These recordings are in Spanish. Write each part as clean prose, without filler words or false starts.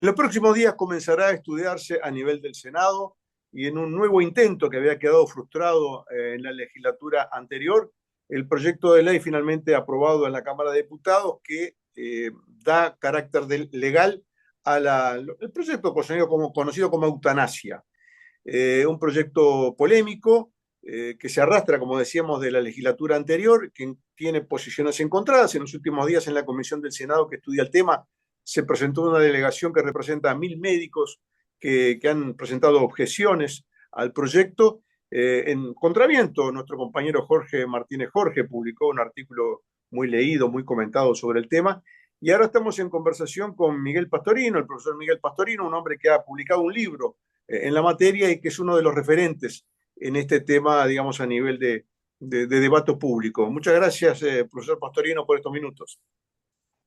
En los próximos días comenzará a estudiarse a nivel del Senado y en un nuevo intento que había quedado frustrado en la legislatura anterior, el proyecto de ley finalmente aprobado en la Cámara de Diputados que da carácter legal al proyecto conocido como eutanasia. Un proyecto polémico que se arrastra, como decíamos, de la legislatura anterior, que tiene posiciones encontradas. En los últimos días en la Comisión del Senado que estudia el tema se presentó una delegación que representa a 1.000 médicos que han presentado objeciones al proyecto. En contraviento, nuestro compañero Jorge Martínez Jorge publicó un artículo muy leído, muy comentado sobre el tema. Y ahora estamos en conversación con Miguel Pastorino, el profesor Miguel Pastorino, un hombre que ha publicado un libro en la materia y que es uno de los referentes en este tema, digamos, a nivel de debate público. Muchas gracias, profesor Pastorino, por estos minutos.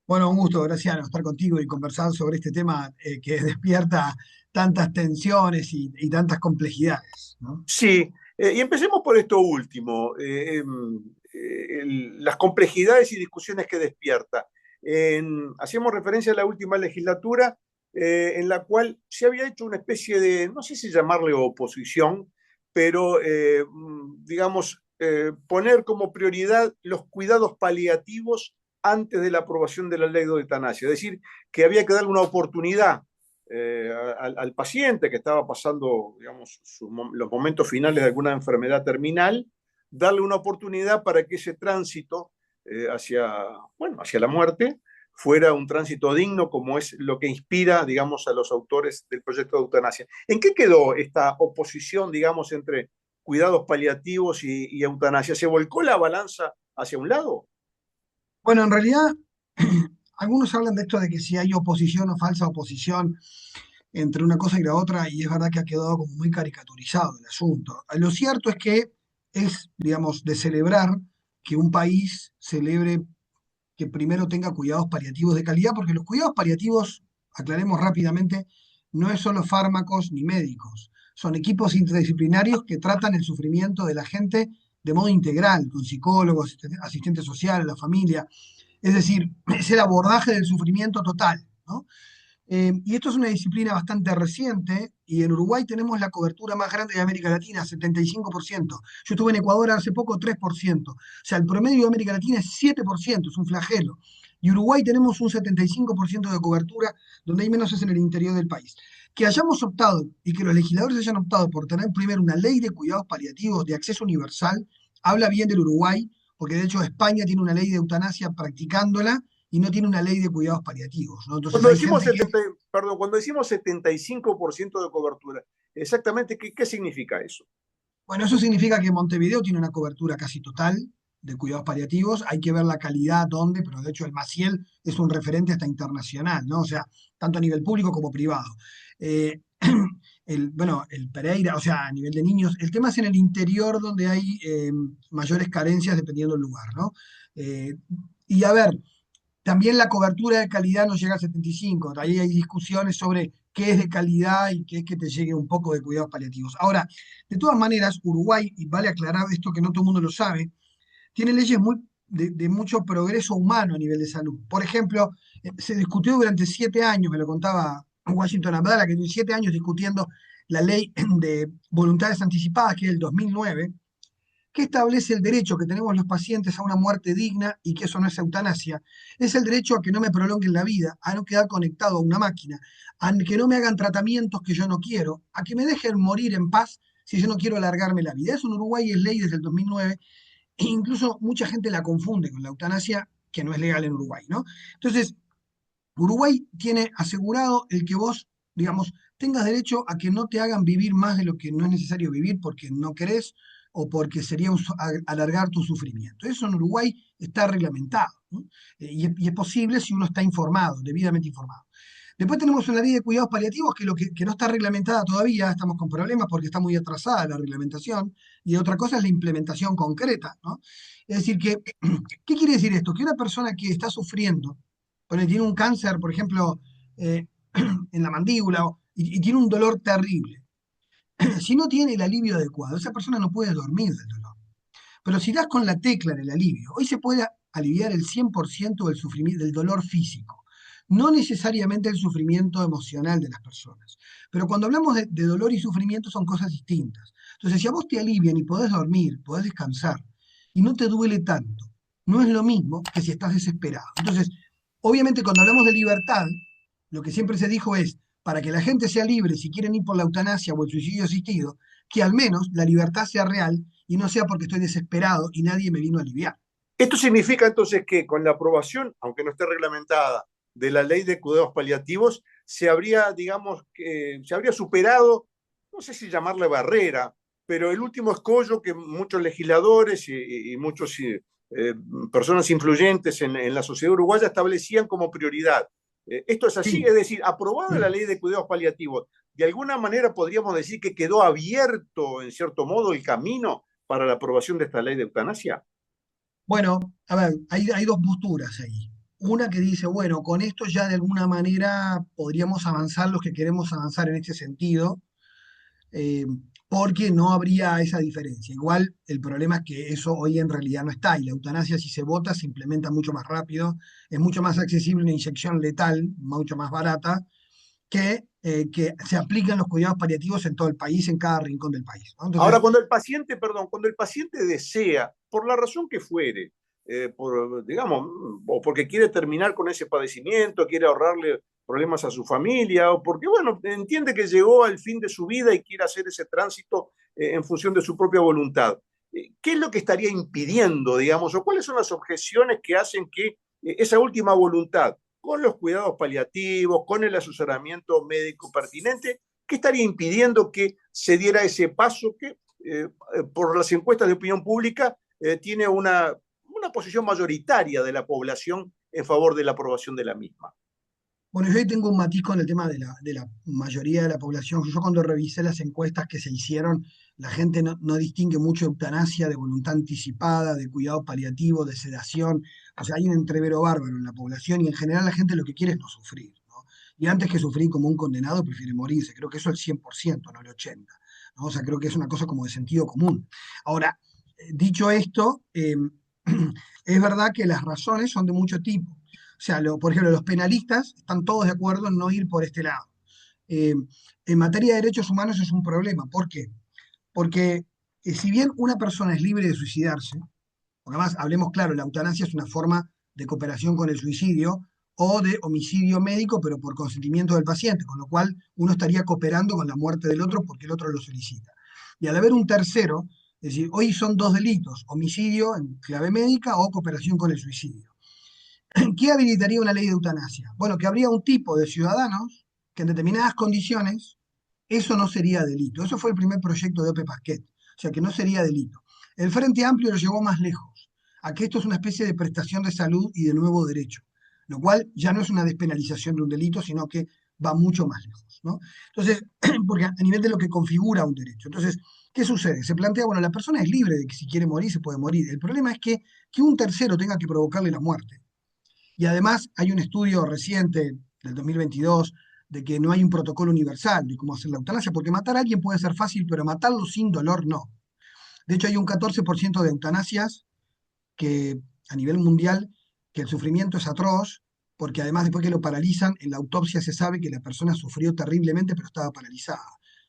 Bueno, un gusto, Graciano, estar contigo y conversar sobre este tema que despierta tantas tensiones y tantas complejidades, ¿no? Sí, y empecemos por esto último, las complejidades y discusiones que despierta. Hacíamos referencia a la última legislatura en la cual se había hecho una especie de, no sé si llamarle oposición, pero digamos, poner como prioridad los cuidados paliativos antes de la aprobación de la ley de eutanasia. Es decir, que había que darle una oportunidad al paciente que estaba pasando, digamos, los momentos finales de alguna enfermedad terminal, darle una oportunidad para que ese tránsito hacia la muerte fuera un tránsito digno, como es lo que inspira, digamos, a los autores del proyecto de eutanasia. ¿En qué quedó esta oposición, digamos, entre cuidados paliativos y eutanasia? ¿Se volcó la balanza hacia un lado? Bueno, en realidad, algunos hablan de esto de que si hay oposición o falsa oposición entre una cosa y la otra, y es verdad que ha quedado como muy caricaturizado el asunto. Lo cierto es que es, digamos, de celebrar que un país celebre que primero tenga cuidados paliativos de calidad, porque los cuidados paliativos, aclaremos rápidamente, no es solo fármacos ni médicos, son equipos interdisciplinarios que tratan el sufrimiento de la gente de modo integral, con psicólogos, asistentes sociales, la familia, es decir, es el abordaje del sufrimiento total, ¿no? Y esto es una disciplina bastante reciente y en Uruguay tenemos la cobertura más grande de América Latina, 75%. Yo estuve en Ecuador hace poco, 3%. O sea, el promedio de América Latina es 7%, es un flagelo. Y Uruguay tenemos un 75% de cobertura, donde hay menos es en el interior del país. Que hayamos optado y que los legisladores hayan optado por tener primero una ley de cuidados paliativos de acceso universal, habla bien del Uruguay, porque de hecho España tiene una ley de eutanasia practicándola y no tiene una ley de cuidados paliativos, ¿no? Entonces Cuando hay decimos gente que, 70, perdón, cuando decimos 75% de cobertura, exactamente qué significa eso? bueno, eso significa que Montevideo tiene una cobertura casi total de cuidados paliativos, hay que ver la calidad dónde, pero de hecho el Maciel es un referente hasta internacional, ¿no? O sea, tanto a nivel público como privado. Eh, bueno, el Pereira, o sea, a nivel de niños, el tema es en el interior donde hay mayores carencias dependiendo del lugar, ¿no? Eh, y a ver, también la cobertura de calidad no llega al 75. Ahí hay discusiones sobre qué es de calidad y qué es que te llegue un poco de cuidados paliativos. Ahora, de todas maneras, Uruguay, y vale aclarar esto que no todo el mundo lo sabe, tiene leyes de mucho progreso humano a nivel de salud. Por ejemplo, se discutió durante 7 años, me lo contaba Washington Abdala, que tiene 7 años discutiendo la ley de voluntades anticipadas, que es del 2009, que establece el derecho que tenemos los pacientes a una muerte digna y que eso no es eutanasia. Es el derecho a que no me prolonguen la vida, a no quedar conectado a una máquina, a que no me hagan tratamientos que yo no quiero, a que me dejen morir en paz si yo no quiero alargarme la vida. Eso en Uruguay es ley desde el 2009 e incluso mucha gente la confunde con la eutanasia, que no es legal en Uruguay, ¿no? Entonces, Uruguay tiene asegurado el que vos, digamos, tengas derecho a que no te hagan vivir más de lo que no es necesario vivir porque no querés o porque sería alargar tu sufrimiento. Eso en Uruguay está reglamentado, ¿no? Y es posible si uno está informado, debidamente informado. Después tenemos una ley de cuidados paliativos que no está reglamentada todavía, estamos con problemas porque está muy atrasada la reglamentación, y otra cosa es la implementación concreta, ¿no? Es decir, ¿qué quiere decir esto? Que una persona que está sufriendo, tiene un cáncer, por ejemplo, eh, en la mandíbula y tiene un dolor terrible. Si no tiene el alivio adecuado, esa persona no puede dormir del dolor. Pero si das con la tecla en el alivio, hoy se puede aliviar el 100% del sufrimiento, del dolor físico. no necesariamente el sufrimiento emocional de las personas. Pero cuando hablamos de dolor y sufrimiento son cosas distintas. Entonces, si a vos te alivian y podés dormir, podés descansar, y no te duele tanto, no es lo mismo que si estás desesperado. Entonces, obviamente cuando hablamos de libertad, lo que siempre se dijo es, para que la gente sea libre, si quieren ir por la eutanasia o el suicidio asistido, que al menos la libertad sea real y no sea porque estoy desesperado y nadie me vino a aliviar. Esto significa entonces que con la aprobación, aunque no esté reglamentada, de la ley de cuidados paliativos, se habría, digamos, se habría superado, no sé si llamarle barrera, pero el último escollo que muchos legisladores y muchas personas influyentes en la sociedad uruguaya establecían como prioridad. Esto es así, Sí. es decir, aprobada la ley de cuidados paliativos, de alguna manera podríamos decir que quedó abierto, en cierto modo, el camino para la aprobación de esta ley de eutanasia. Bueno, a ver, hay dos posturas ahí. Una que dice, bueno, con esto ya de alguna manera podríamos avanzar los que queremos avanzar en este sentido, eh, porque no habría esa diferencia. Igual el problema es que eso hoy en realidad no está, y la eutanasia si se vota se implementa mucho más rápido, es mucho más accesible una inyección letal, mucho más barata, que se aplican los cuidados paliativos en todo el país, en cada rincón del país, ¿no? Entonces, Ahora, cuando el paciente, perdón, cuando el paciente desea, por la razón que fuere, digamos, o porque quiere terminar con ese padecimiento, quiere ahorrarle problemas a su familia, o porque, bueno, entiende que llegó al fin de su vida y quiere hacer ese tránsito en función de su propia voluntad. ¿Qué es lo que estaría impidiendo, digamos, o cuáles son las objeciones que hacen que esa última voluntad, con los cuidados paliativos, con el asesoramiento médico pertinente, qué estaría impidiendo que se diera ese paso que, por las encuestas de opinión pública, tiene una posición mayoritaria de la población en favor de la aprobación de la misma? bueno, yo ahí tengo un matiz con el tema de la mayoría de la población. Yo cuando revisé las encuestas que se hicieron, la gente no distingue mucho eutanasia, de voluntad anticipada, de cuidado paliativo, de sedación. O sea, hay un entrevero bárbaro en la población y en general la gente lo que quiere es no sufrir, ¿no? Y antes que sufrir como un condenado, prefiere morirse. Creo que eso es el 100%, no el 80%, ¿no? O sea, creo que es una cosa como de sentido común. Ahora, dicho esto, es verdad que las razones son de mucho tipo. O sea, por ejemplo, los penalistas están todos de acuerdo en no ir por este lado. Eh, en materia de derechos humanos es un problema. ¿Por qué? Porque si bien una persona es libre de suicidarse, porque además, hablemos claro, la eutanasia es una forma de cooperación con el suicidio o de homicidio médico, pero por consentimiento del paciente, con lo cual uno estaría cooperando con la muerte del otro porque el otro lo solicita. Y al haber un tercero, es decir, hoy son dos delitos, homicidio en clave médica o cooperación con el suicidio. ¿Qué habilitaría una ley de eutanasia? Bueno, que habría un tipo de ciudadanos que en determinadas condiciones eso no sería delito. Eso fue el primer proyecto de Ope Pasquet, o sea que no sería delito. El Frente Amplio lo llevó más lejos, a que esto es una especie de prestación de salud y de nuevo derecho, lo cual ya no es una despenalización de un delito, sino que va mucho más lejos, ¿no? Entonces, porque a nivel de lo que configura un derecho. Entonces, ¿qué sucede? Se plantea, bueno, la persona es libre de que si quiere morir se puede morir. El problema es que un tercero tenga que provocarle la muerte. Y además hay un estudio reciente del 2022 de que no hay un protocolo universal de cómo hacer la eutanasia, porque matar a alguien puede ser fácil, pero matarlo sin dolor no. De hecho, hay un 14% de eutanasias que a nivel mundial, que el sufrimiento es atroz, porque además después que lo paralizan, en la autopsia se sabe que la persona sufrió terriblemente, pero estaba paralizada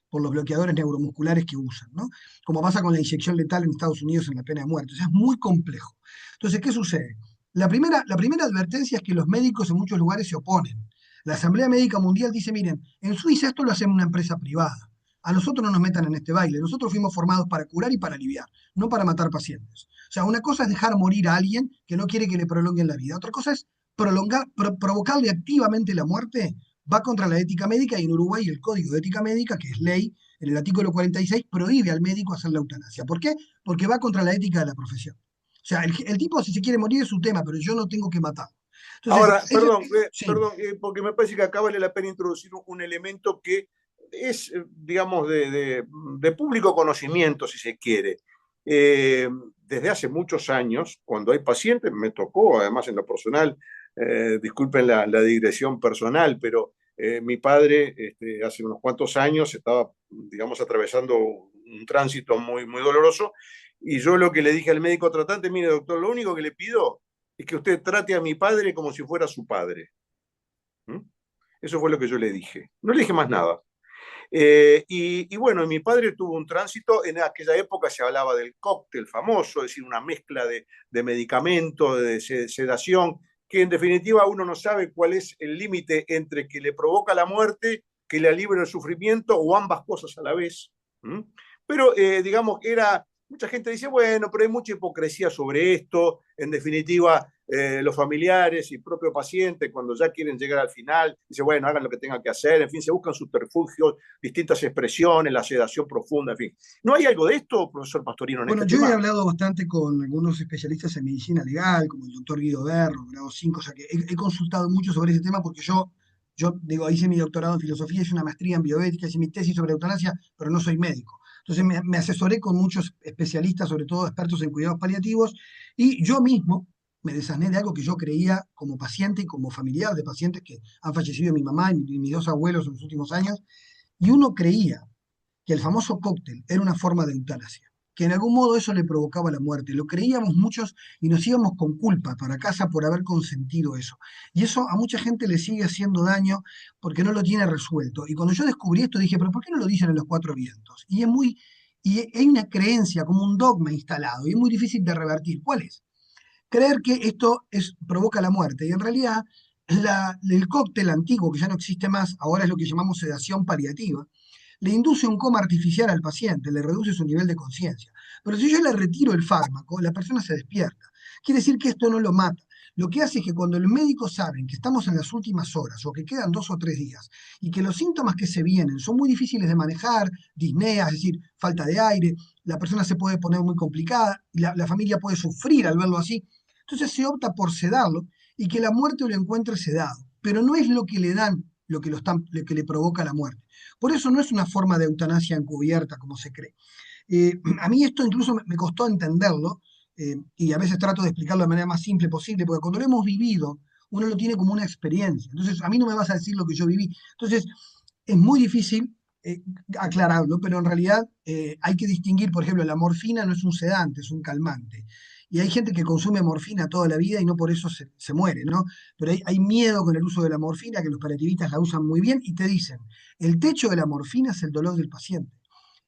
por los bloqueadores neuromusculares que usan, ¿no? Como pasa con la inyección letal en Estados Unidos en la pena de muerte. O sea, es muy complejo. Entonces, ¿qué sucede? La primera advertencia es que los médicos en muchos lugares se oponen. La Asamblea Médica Mundial dice, miren, en Suiza esto lo hacen una empresa privada. A nosotros no nos metan en este baile. Nosotros fuimos formados para curar y para aliviar, no para matar pacientes. O sea, una cosa es dejar morir a alguien que no quiere que le prolonguen la vida. Otra cosa es provocarle activamente la muerte. Va contra la ética médica y en Uruguay el Código de Ética Médica, que es ley, en el artículo 46, prohíbe al médico hacer la eutanasia. ¿Por qué? Porque va contra la ética de la profesión. O sea, el tipo si se quiere morir es su tema, pero yo no tengo que matar. Entonces, Ahora, perdón, sí, perdón, porque me parece que acá vale la pena introducir un elemento que es, digamos, de público conocimiento, si se quiere. Desde hace muchos años, cuando hay pacientes, me tocó, además en lo personal, disculpen la digresión personal, pero mi padre hace unos cuantos años estaba, digamos, atravesando un tránsito muy, muy doloroso, y yo lo que le dije al médico tratante, mire, doctor, lo único que le pido es que usted trate a mi padre como si fuera su padre. ¿Mm? Eso fue lo que yo le dije. No le dije más nada. Y bueno, mi padre tuvo un tránsito, en aquella época se hablaba del cóctel famoso, es decir, una mezcla de medicamentos, de sedación, que en definitiva uno no sabe cuál es el límite entre que le provoca la muerte, que le alivia el sufrimiento o ambas cosas a la vez. ¿Mm? Pero digamos que era, mucha gente dice, bueno, pero hay mucha hipocresía sobre esto, en definitiva los familiares y propio paciente, cuando ya quieren llegar al final, dice, bueno, hagan lo que tengan que hacer, en fin, se buscan subterfugios, distintas expresiones, la sedación profunda, en fin. ¿No hay algo de esto, profesor Pastorino, en Bueno, este yo he tema? hablado bastante con algunos especialistas en medicina legal, como el doctor Guido Berro, grado 5, o sea que he consultado mucho sobre ese tema porque yo digo, hice mi doctorado en filosofía, hice una maestría en bioética, hice mi tesis sobre eutanasia, pero no soy médico. Entonces me asesoré con muchos especialistas, sobre todo expertos en cuidados paliativos, y yo mismo me desasné de algo que yo creía como paciente y como familiar de pacientes que han fallecido mi mamá y mis dos abuelos en los últimos años, y uno creía que el famoso cóctel era una forma de eutanasia, que en algún modo eso le provocaba la muerte. Lo creíamos muchos y nos íbamos con culpa para casa por haber consentido eso. Y eso a mucha gente le sigue haciendo daño porque no lo tiene resuelto. Y cuando yo descubrí esto dije, pero ¿por qué no lo dicen en los cuatro vientos? Y hay una creencia como un dogma instalado y es muy difícil de revertir. ¿Cuál es? Creer que provoca la muerte. Y en realidad el cóctel antiguo, que ya no existe más, ahora es lo que llamamos sedación paliativa, le induce un coma artificial al paciente, le reduce su nivel de conciencia. Pero si yo le retiro el fármaco, la persona se despierta. Quiere decir que esto no lo mata. Lo que hace es que cuando los médicos saben que estamos en las últimas horas o que quedan 2 o 3 días y que los síntomas que se vienen son muy difíciles de manejar, disnea, es decir, falta de aire, la persona se puede poner muy complicada, la familia puede sufrir al verlo así, entonces se opta por sedarlo y que la muerte lo encuentre sedado. Pero no es lo que le dan lo que le provoca la muerte. Por eso no es una forma de eutanasia encubierta como se cree. A mí esto incluso me costó entenderlo y a veces trato de explicarlo de la manera más simple posible, porque cuando lo hemos vivido, uno lo tiene como una experiencia. Entonces, a mí no me vas a decir lo que yo viví. Entonces, es muy difícil aclararlo, pero en realidad hay que distinguir, por ejemplo, la morfina no es un sedante, es un calmante. Y hay gente que consume morfina toda la vida y no por eso se muere, ¿no? Pero hay miedo con el uso de la morfina, que los paliativistas la usan muy bien y te dicen, el techo de la morfina es el dolor del paciente.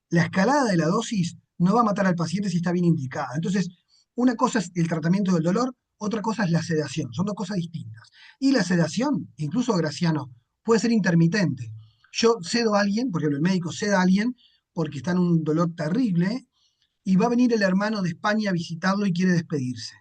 La escalada de la dosis no va a matar al paciente si está bien indicada. Entonces, una cosa es el tratamiento del dolor, otra cosa es la sedación. Son dos cosas distintas. Y la sedación, incluso Graciano, puede ser intermitente. Yo cedo a alguien, por ejemplo, el médico ceda a alguien porque está en un dolor terrible y va a venir el hermano de España a visitarlo y quiere despedirse.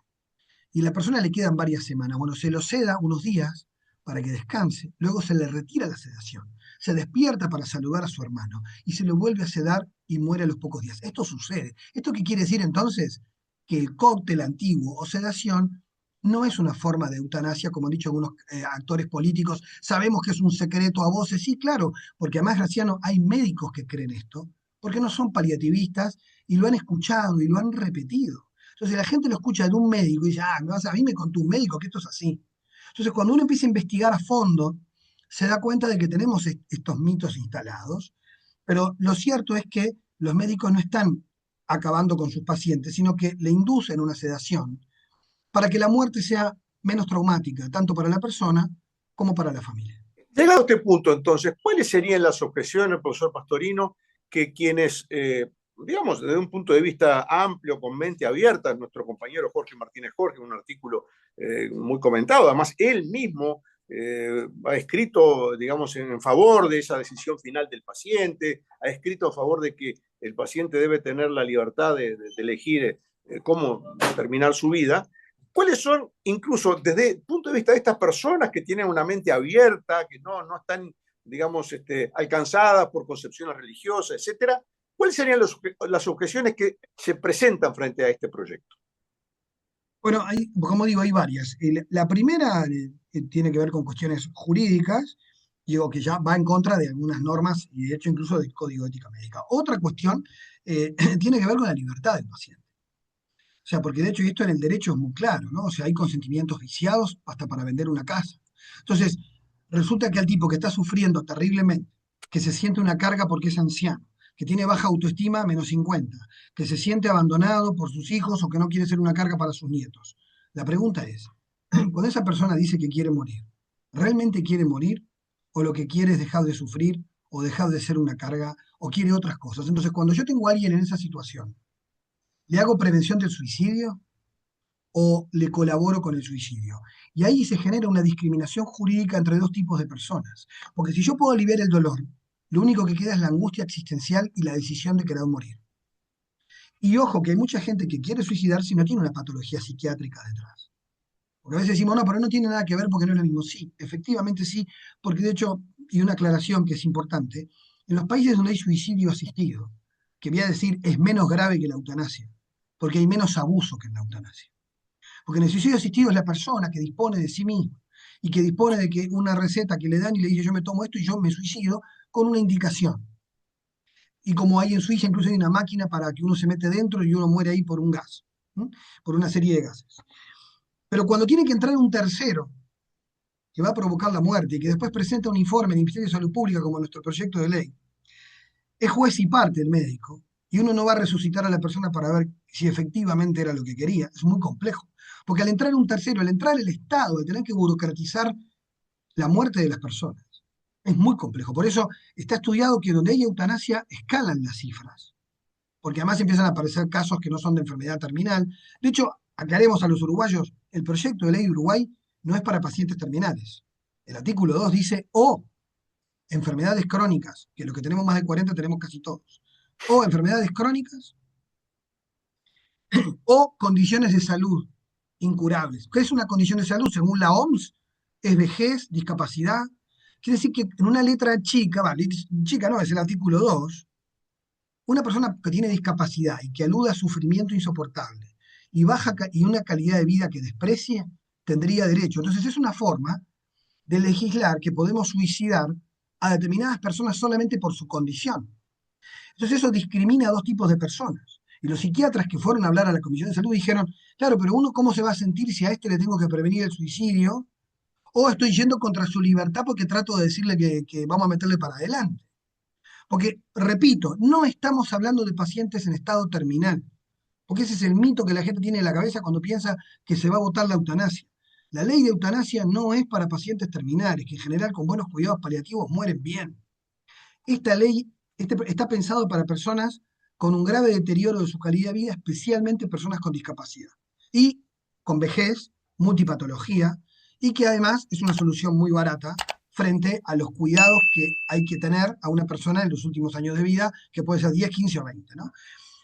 Y la persona le quedan varias semanas. Bueno, se lo seda unos días para que descanse, luego se le retira la sedación, se despierta para saludar a su hermano y se lo vuelve a sedar y muere a los pocos días. Esto sucede. ¿Esto qué quiere decir entonces? Que el cóctel antiguo o sedación no es una forma de eutanasia, como han dicho algunos actores políticos. Sabemos que es un secreto a voces, sí, claro, porque además, Graciano, hay médicos que creen esto, porque no son paliativistas y lo han escuchado y lo han repetido. Entonces la gente lo escucha de un médico y dice, a mí me contó un médico que esto es así. Entonces cuando uno empieza a investigar a fondo, se da cuenta de que tenemos estos mitos instalados, pero lo cierto es que los médicos no están acabando con sus pacientes, sino que le inducen una sedación para que la muerte sea menos traumática, tanto para la persona como para la familia. Llegado a este punto, entonces, ¿cuáles serían las objeciones, profesor Pastorino, que quienes, digamos, desde un punto de vista amplio, con mente abierta, nuestro compañero Jorge Martínez Jorge, un artículo muy comentado, además él mismo ha escrito, digamos, en favor de esa decisión final del paciente, ha escrito a favor de que el paciente debe tener la libertad de elegir cómo terminar su vida? ¿Cuáles son, incluso desde el punto de vista de estas personas que tienen una mente abierta, que no están, digamos, alcanzadas por concepciones religiosas, etcétera? ¿Cuáles serían las objeciones que se presentan frente a este proyecto? Bueno, como digo, hay varias. La primera tiene que ver con cuestiones jurídicas, digo que ya va en contra de algunas normas y de hecho incluso del Código de Ética Médica. Otra cuestión tiene que ver con la libertad del paciente. O sea, porque de hecho, y esto en el derecho es muy claro, ¿no? O sea, hay consentimientos viciados hasta para vender una casa. Entonces, resulta que al tipo que está sufriendo terriblemente, que se siente una carga porque es anciano, que tiene baja autoestima, -50, que se siente abandonado por sus hijos o que no quiere ser una carga para sus nietos. La pregunta es, cuando esa persona dice que quiere morir, ¿Realmente quiere morir? ¿O lo que quiere es dejar de sufrir? ¿O dejar de ser una carga? ¿O quiere otras cosas? Entonces, cuando yo tengo a alguien en esa situación, ¿le hago prevención del suicidio o le colaboro con el suicidio? Y ahí se genera una discriminación jurídica entre dos tipos de personas. Porque si yo puedo aliviar el dolor, lo único que queda es la angustia existencial y la decisión de querer morir. Y ojo que hay mucha gente que quiere suicidarse y no tiene una patología psiquiátrica detrás. Porque a veces decimos, no, pero no tiene nada que ver porque no es lo mismo. Sí, efectivamente sí, porque de hecho, y una aclaración que es importante, en los países donde hay suicidio asistido, que voy a decir es menos grave que la eutanasia, porque hay menos abuso que en la eutanasia. Porque en el suicidio asistido es la persona que dispone de sí misma y que dispone de que una receta que le dan y le dice yo me tomo esto y yo me suicido con una indicación. Y como hay en Suiza, incluso hay una máquina para que uno se mete dentro y uno muere ahí por un gas, ¿m? Por una serie de gases. Pero cuando tiene que entrar un tercero que va a provocar la muerte y que después presenta un informe del Ministerio de Salud Pública como nuestro proyecto de ley, es juez y parte el médico, y uno no va a resucitar a la persona para ver si efectivamente era lo que quería. Es muy complejo. Porque al entrar un tercero, al entrar el Estado, al tener que burocratizar la muerte de las personas, es muy complejo. Por eso está estudiado que donde hay eutanasia escalan las cifras. Porque además empiezan a aparecer casos que no son de enfermedad terminal. De hecho, aclaremos a los uruguayos, el proyecto de ley de Uruguay no es para pacientes terminales. El artículo 2 dice, o enfermedades crónicas, que los que tenemos más de 40 tenemos casi todos, o enfermedades crónicas, o condiciones de salud incurables. ¿Qué es una condición de salud? Según la OMS, es vejez, discapacidad. Quiere decir que en una letra chica, vale, chica no, es el artículo 2, una persona que tiene discapacidad y que aluda a sufrimiento insoportable y, y una calidad de vida que desprecie, tendría derecho. Entonces es una forma de legislar que podemos suicidar a determinadas personas solamente por su condición. Entonces eso discrimina a dos tipos de personas. Y los psiquiatras que fueron a hablar a la Comisión de Salud dijeron, claro, pero uno cómo se va a sentir si a este le tengo que prevenir el suicidio o estoy yendo contra su libertad porque trato de decirle que vamos a meterle para adelante. Porque, repito, no estamos hablando de pacientes en estado terminal, porque ese es el mito que la gente tiene en la cabeza cuando piensa que se va a votar la eutanasia. La ley de eutanasia no es para pacientes terminales, que en general con buenos cuidados paliativos mueren bien. Esta ley está pensado para personas con un grave deterioro de su calidad de vida, especialmente personas con discapacidad y con vejez, multipatología, y que además es una solución muy barata frente a los cuidados que hay que tener a una persona en los últimos años de vida, que puede ser 10, 15 o 20, ¿no?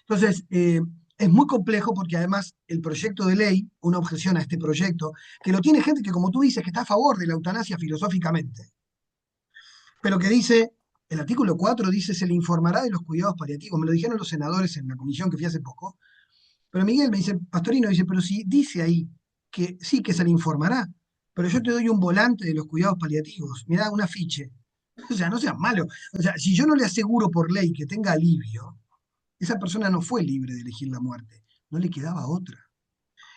Entonces, es muy complejo porque además el proyecto de ley, una objeción a este proyecto, que lo tiene gente que, como tú dices, que está a favor de la eutanasia filosóficamente, pero que dice, el artículo 4 dice, se le informará de los cuidados paliativos. Me lo dijeron los senadores en la comisión que fui hace poco. Pero Miguel me dice, Pastorino, dice, pero si dice ahí que sí, que se le informará, pero yo te doy un volante de los cuidados paliativos, mirá, un afiche. O sea, no seas malo. O sea, si yo no le aseguro por ley que tenga alivio, esa persona no fue libre de elegir la muerte, no le quedaba otra.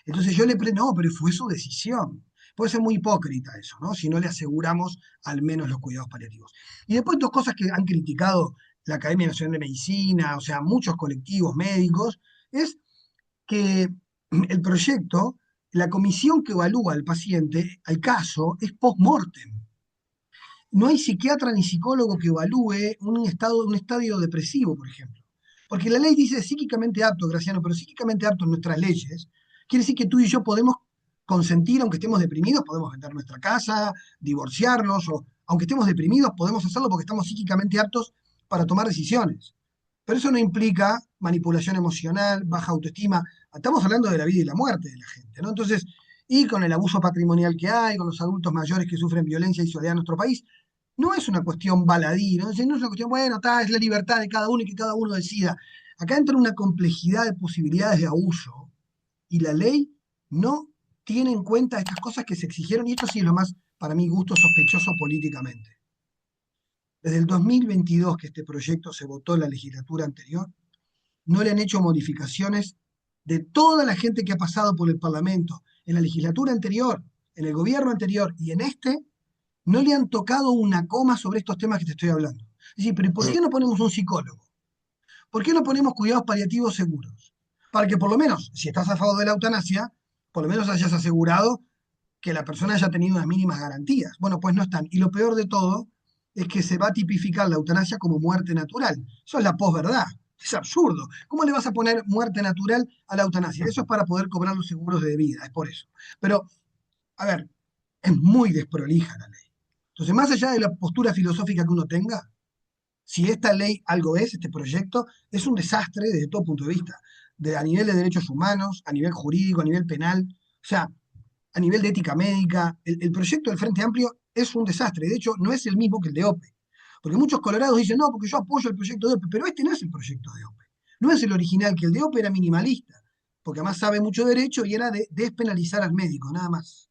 Entonces yo le no, pero fue su decisión. Puede ser muy hipócrita eso, ¿no? Si no le aseguramos al menos los cuidados paliativos. Y después dos cosas que han criticado la Academia Nacional de Medicina, o sea, muchos colectivos médicos, es que el proyecto, la comisión que evalúa al paciente, al caso, es post-mortem. No hay psiquiatra ni psicólogo que evalúe un estadio depresivo, por ejemplo. Porque la ley dice psíquicamente apto, Graciano, pero psíquicamente apto en nuestras leyes quiere decir que tú y yo podemos consentir, aunque estemos deprimidos, podemos vender nuestra casa, divorciarnos, o aunque estemos deprimidos, podemos hacerlo porque estamos psíquicamente aptos para tomar decisiones. Pero eso no implica manipulación emocional, baja autoestima. Estamos hablando de la vida y la muerte de la gente, ¿no? Entonces, y con el abuso patrimonial que hay, con los adultos mayores que sufren violencia y soledad en nuestro país, no es una cuestión baladí, ¿no? No es una cuestión, bueno, es la libertad de cada uno y que cada uno decida. Acá entra una complejidad de posibilidades de abuso y la ley no tiene en cuenta estas cosas que se exigieron, y esto sí es lo más, para mi gusto, sospechoso políticamente. Desde el 2022 que este proyecto se votó en la legislatura anterior, no le han hecho modificaciones de toda la gente que ha pasado por el Parlamento, en la legislatura anterior, en el gobierno anterior y en este, no le han tocado una coma sobre estos temas que te estoy hablando. Es decir, pero ¿por qué no ponemos un psicólogo? ¿Por qué no ponemos cuidados paliativos seguros? Para que por lo menos, si estás a favor de la eutanasia, por lo menos hayas asegurado que la persona haya tenido unas mínimas garantías. Bueno, pues no están. Y lo peor de todo es que se va a tipificar la eutanasia como muerte natural. Eso es la posverdad. Es absurdo. ¿Cómo le vas a poner muerte natural a la eutanasia? Eso es para poder cobrar los seguros de vida, es por eso. Pero, a ver, es muy desprolija la ley. Entonces, más allá de la postura filosófica que uno tenga, si esta ley algo es, este proyecto, es un desastre desde todo punto de vista, a nivel de derechos humanos, a nivel jurídico, a nivel penal, o sea, a nivel de ética médica, el proyecto del Frente Amplio es un desastre, de hecho no es el mismo que el de OPE, porque muchos colorados dicen, no, porque yo apoyo el proyecto de OPE, pero este no es el proyecto de OPE, no es el original, que el de OPE era minimalista, porque además sabe mucho derecho y era de despenalizar al médico, nada más.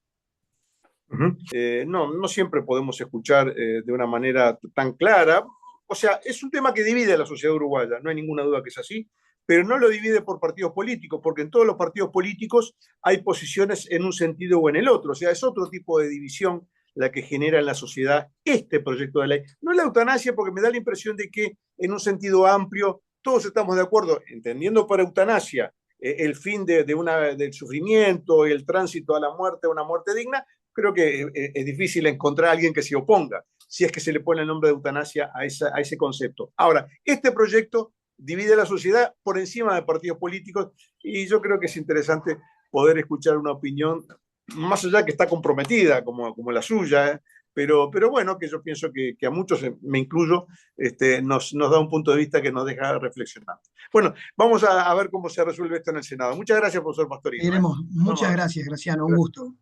No, no siempre podemos escuchar de una manera tan clara. O sea, es un tema que divide a la sociedad uruguaya, no hay ninguna duda que es así, pero no lo divide por partidos políticos, porque en todos los partidos políticos hay posiciones en un sentido o en el otro. O sea, es otro tipo de división la que genera en la sociedad este proyecto de ley. No la eutanasia, porque me da la impresión de que en un sentido amplio todos estamos de acuerdo, entendiendo por eutanasia el fin del sufrimiento, el tránsito a la muerte, a una muerte digna. Creo que es difícil encontrar a alguien que se oponga, si es que se le pone el nombre de eutanasia a ese concepto. Ahora, este proyecto divide a la sociedad por encima de partidos políticos y yo creo que es interesante poder escuchar una opinión, más allá que está comprometida como la suya, pero bueno, que yo pienso que a muchos, me incluyo, nos da un punto de vista que nos deja reflexionar. Bueno, vamos a ver cómo se resuelve esto en el Senado. Muchas gracias, profesor Pastorino. Seguiremos. Muy Muchas amable. gracias, Graciano, un Gracias. gusto.